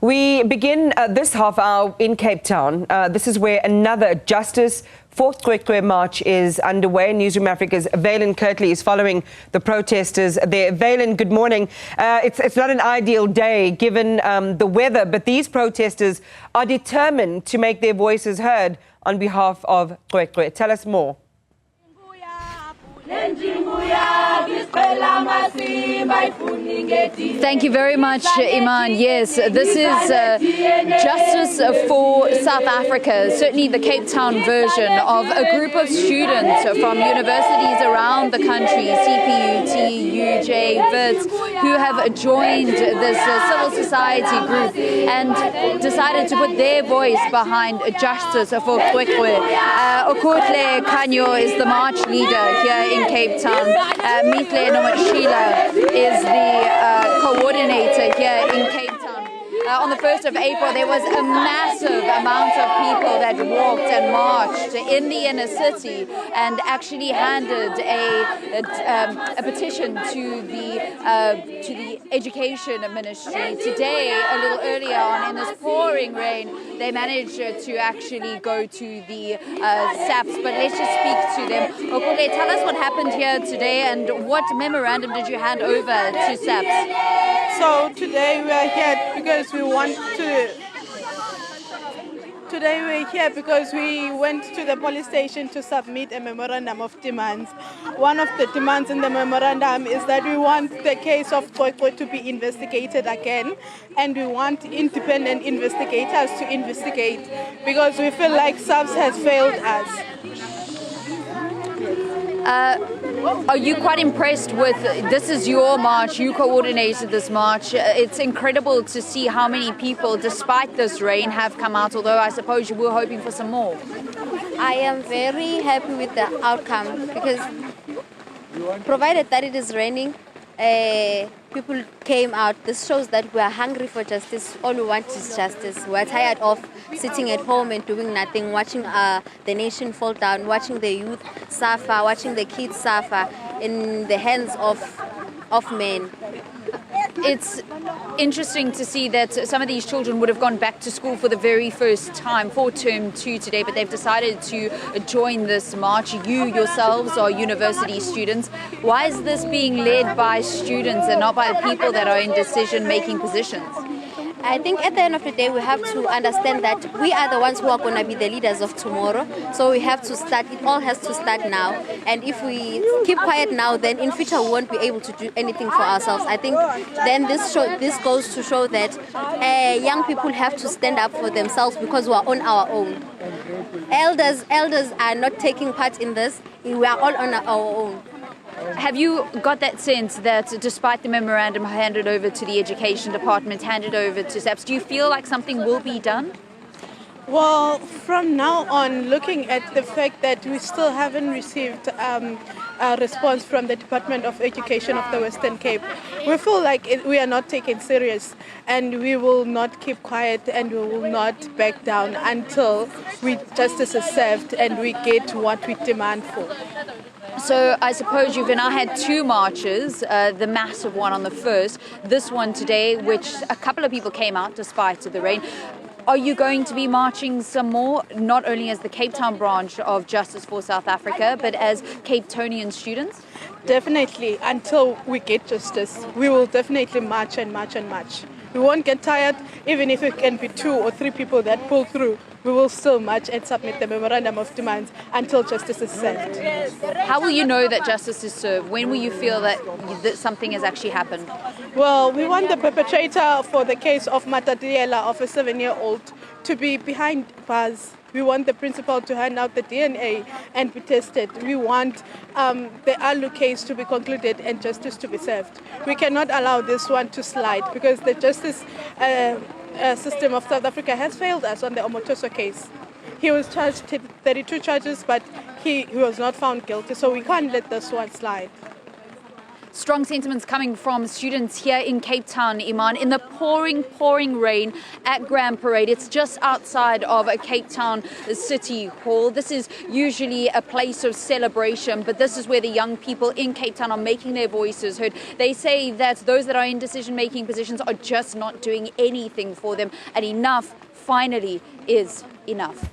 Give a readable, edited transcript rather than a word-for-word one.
We begin this half hour in Cape Town. This is where another Justice for Kwekwe march is underway. Newzroom Afrika's Vaylen Kirtley is following the protesters there. Vaylen, good morning. It's not an ideal day given the weather, but these protesters are determined to make their voices heard on behalf of Kwekwe. Tell us more. Thank you very much, Iman. Yes, this is Justice for South Africa, certainly the Cape Town version of a group of students from universities around the country, CPUT, UJ, Wits, who have joined this civil society group and decided to put their voice behind Justice for Kwekwe. Kirtley is the march leader here in Cape Town. Sheila is the coordinator here in Cape Town. On the 1st of April, there was a massive amount of people that walked and marched in the inner city and actually handed a petition to the education ministry. Today, a little earlier on, in this pouring rain, they managed to actually go to the SAPs, but let's just speak to them. Okule, tell us what happened here today and what memorandum did you hand over to SAPs? So today we are here because we went to the police station to submit a memorandum of demands. One of the demands in the memorandum is that we want the case of Kwekwe to be investigated again, and we want independent investigators to investigate because we feel like SAPS has failed us. Are you quite impressed with, this is your march, you coordinated this march. It's incredible to see how many people, despite this rain, have come out, although I suppose you were hoping for some more. I am very happy with the outcome because provided that it is raining, people came out. This shows that we are hungry for justice. All we want is justice. We are tired of sitting at home and doing nothing, watching the nation fall down, watching the youth suffer, watching the kids suffer in the hands of men. It's interesting to see that some of these children would have gone back to school for the very first time for term 2 today, but they've decided to join this march. You yourselves are university students. Why is this being led by students and not by the people that are in decision-making positions? I think at the end of the day, we have to understand that we are the ones who are going to be the leaders of tomorrow. So we have to start, it all has to start now. And if we keep quiet now, then in future we won't be able to do anything for ourselves. I think then this goes to show that young people have to stand up for themselves because we are on our own. Elders are not taking part in this. We are all on our own. Have you got that sense that despite the memorandum handed over to the education department, handed over to SAPS, do you feel like something will be done? Well, from now on, looking at the fact that we still haven't received a response from the Department of Education of the Western Cape, we feel like we are not taken serious, and we will not keep quiet and we will not back down until justice is served and we get what we demand for. So I suppose you've now had 2 marches, the massive one on the 1st, this one today, which a couple of people came out despite the rain. Are you going to be marching some more, not only as the Cape Town branch of Justice for South Africa, but as Cape Townian students? Definitely, until we get justice. We will definitely march and march and march. We won't get tired, even if it can be 2 or 3 people that pull through. We will still march and submit the memorandum of demands until justice is served. How will you know that justice is served? When will you feel that something has actually happened? Well, we want the perpetrator for the case of Matatiela, of a 7-year-old, to be behind bars. We want the principal to hand out the DNA and be tested. We want the Alu case to be concluded and justice to be served. We cannot allow this one to slide because the justice system of South Africa has failed us on the Omotoso case. He was charged 32 charges, but he was not found guilty, so we can't let this one slide. Strong sentiments coming from students here in Cape Town, Iman, in the pouring rain at Grand Parade. It's just outside of Cape Town City Hall. This is usually a place of celebration, but this is where the young people in Cape Town are making their voices heard. They say that those that are in decision-making positions are just not doing anything for them, and enough finally is enough.